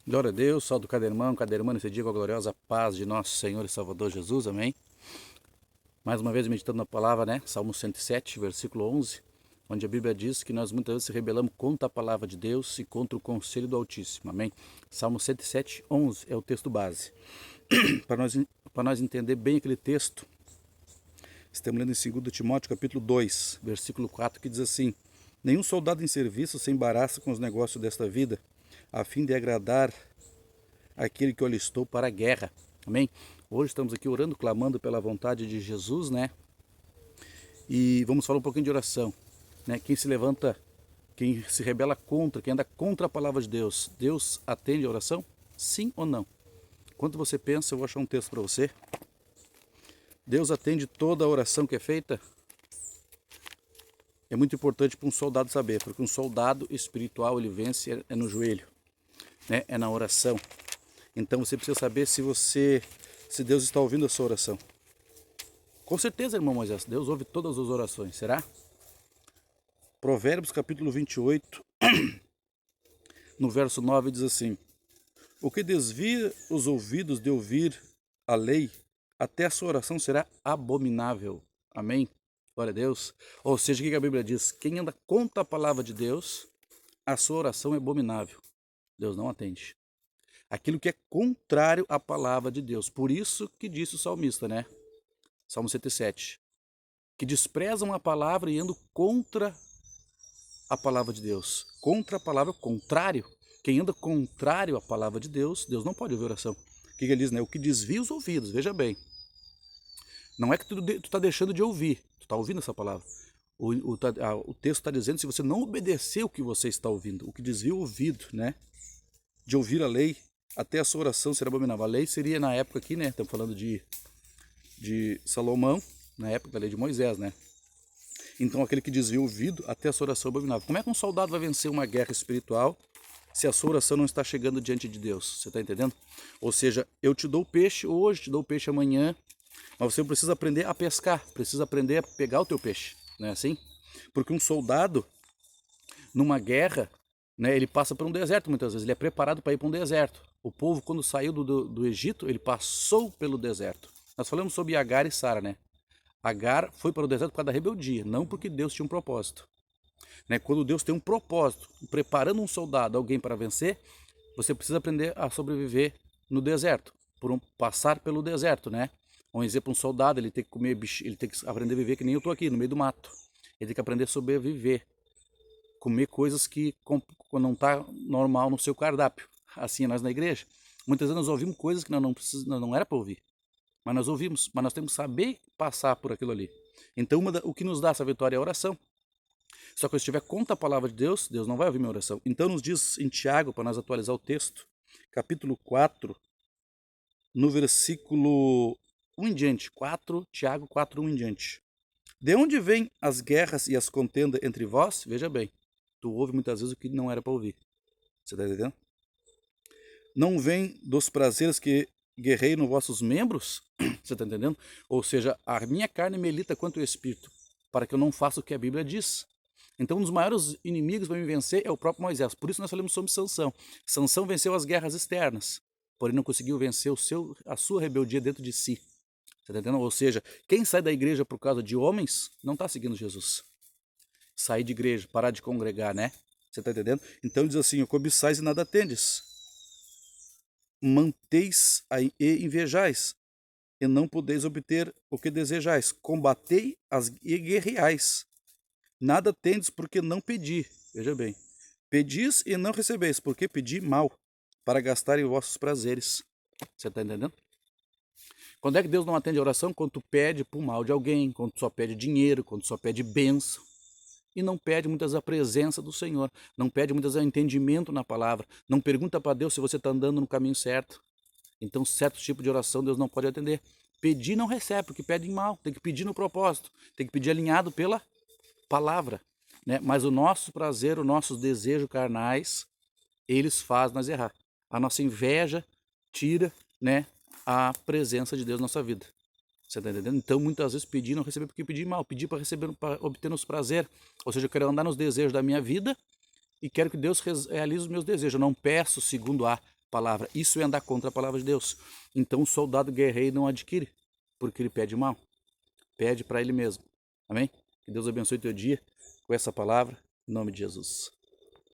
Glória a Deus, salve cada irmão, cada irmã nesse dia com a gloriosa paz de nosso Senhor e Salvador Jesus, amém. Mais uma vez meditando na palavra, né? Salmo 107, versículo 11, onde a Bíblia diz que nós muitas vezes se rebelamos contra a palavra de Deus e contra o conselho do Altíssimo, amém. Salmo 107, 11 é o texto base. Para nós entender bem aquele texto, estamos lendo em 2 Timóteo capítulo 2, versículo 4, que diz assim: nenhum soldado em serviço se embaraça com os negócios desta vida, a fim de agradar aquele que o alistou para a guerra. Amém? Hoje estamos aqui orando, clamando pela vontade de Jesus, né? E vamos falar um pouquinho de oração, né? Quem se levanta, quem se rebela contra, quem anda contra a palavra de Deus, Deus atende a oração? Sim ou não? Enquanto você pensa, eu vou achar um texto para você. Deus atende toda a oração que é feita? É muito importante para um soldado saber, porque um soldado espiritual, ele vence é no joelho, né? É na oração. Então você precisa saber se Deus está ouvindo a sua oração. Com certeza, irmão Moisés, Deus ouve todas as orações, será? Provérbios capítulo 28, no verso 9 diz assim: o que desvia os ouvidos de ouvir a lei, até a sua oração será abominável. Amém? Glória a Deus. Ou seja, o que a Bíblia diz? Quem anda contra a palavra de Deus, a sua oração é abominável. Deus não atende. Aquilo que é contrário à palavra de Deus. Por isso que disse o salmista, né? Salmo 107. Que desprezam a palavra e andam contra a palavra de Deus. Contra a palavra, contrário. Quem anda contrário à palavra de Deus, Deus não pode ouvir oração. O que ele diz, né? O que desvia os ouvidos, veja bem. Não é que tu está deixando de ouvir, tu está ouvindo essa palavra. O texto está dizendo se você não obedecer o que você está ouvindo, o que desvia o ouvido, né? De ouvir a lei, até a sua oração será abominável. A lei seria na época aqui, né? Estamos falando de Salomão, na época da lei de Moisés, né? Então aquele que desvia o ouvido, até a sua oração é abominável. Como é que um soldado vai vencer uma guerra espiritual se a sua oração não está chegando diante de Deus? Você está entendendo? Ou seja, eu te dou peixe hoje, te dou peixe amanhã, mas você precisa aprender a pescar, precisa aprender a pegar o teu peixe, não é assim? Porque um soldado, numa guerra, né, ele passa por um deserto muitas vezes, ele é preparado para ir para um deserto. O povo, quando saiu do Egito, ele passou pelo deserto. Nós falamos sobre Agar e Sara, né? Agar foi para o deserto por causa da rebeldia, não porque Deus tinha um propósito. Né? Quando Deus tem um propósito, preparando um soldado, alguém para vencer, você precisa aprender a sobreviver no deserto, passar pelo deserto, né? Um exemplo, um soldado, ele tem que comer bicho, ele tem que aprender a viver que nem eu estou aqui, no meio do mato. Ele tem que aprender a sobreviver, comer coisas que não está normal no seu cardápio. Assim é nós na igreja. Muitas vezes nós ouvimos coisas que não era para ouvir. Mas nós ouvimos, mas nós temos que saber passar por aquilo ali. Então o que nos dá essa vitória é a oração. Só que se eu estiver contra a palavra de Deus, Deus não vai ouvir minha oração. Então nos diz em Tiago, para nós atualizar o texto, capítulo 4, no versículo 1 em diante. Tiago 4, 1 em diante. De onde vêm as guerras e as contendas entre vós? Veja bem, tu ouve muitas vezes o que não era para ouvir. Você está entendendo? Não vem dos prazeres que guerreiam vossos membros? Você está entendendo? Ou seja, a minha carne milita contra o espírito, para que eu não faça o que a Bíblia diz. Então, um dos maiores inimigos para me vencer é o próprio Moisés. Por isso nós falamos sobre Sansão. Sansão venceu as guerras externas, porém não conseguiu vencer a sua rebeldia dentro de si. Você está entendendo? Ou seja, quem sai da igreja por causa de homens não está seguindo Jesus. Sair de igreja, parar de congregar, né? Você está entendendo? Então diz assim: cobiçais e nada tendes. Manteis e invejais, e não podeis obter o que desejais. Combatei e guerreais. Nada tendes porque não pedi. Veja bem. Pedis e não recebeis, porque pedi mal, para gastarem vossos prazeres. Você está entendendo? Quando é que Deus não atende a oração? Quando tu pede por mal de alguém, quando tu só pede dinheiro, quando tu só pede bênção. E não pede muitas a presença do Senhor, não pede muitas o entendimento na palavra, não pergunta para Deus se você está andando no caminho certo. Então, certo tipo de oração Deus não pode atender. Pedir não recebe, porque pede mal, tem que pedir no propósito, tem que pedir alinhado pela palavra. Né? Mas o nosso prazer, os nossos desejos carnais, eles fazem nós errar. A nossa inveja tira, né, a presença de Deus na nossa vida. Você está entendendo? Então, muitas vezes, pedir não receber porque pedir mal. Pedir para receber, para obter nos prazer. Ou seja, eu quero andar nos desejos da minha vida e quero que Deus realize os meus desejos. Eu não peço segundo a palavra. Isso é andar contra a palavra de Deus. Então o soldado guerreiro não adquire, porque ele pede mal. Pede para ele mesmo. Amém? Que Deus abençoe o teu dia com essa palavra, em nome de Jesus.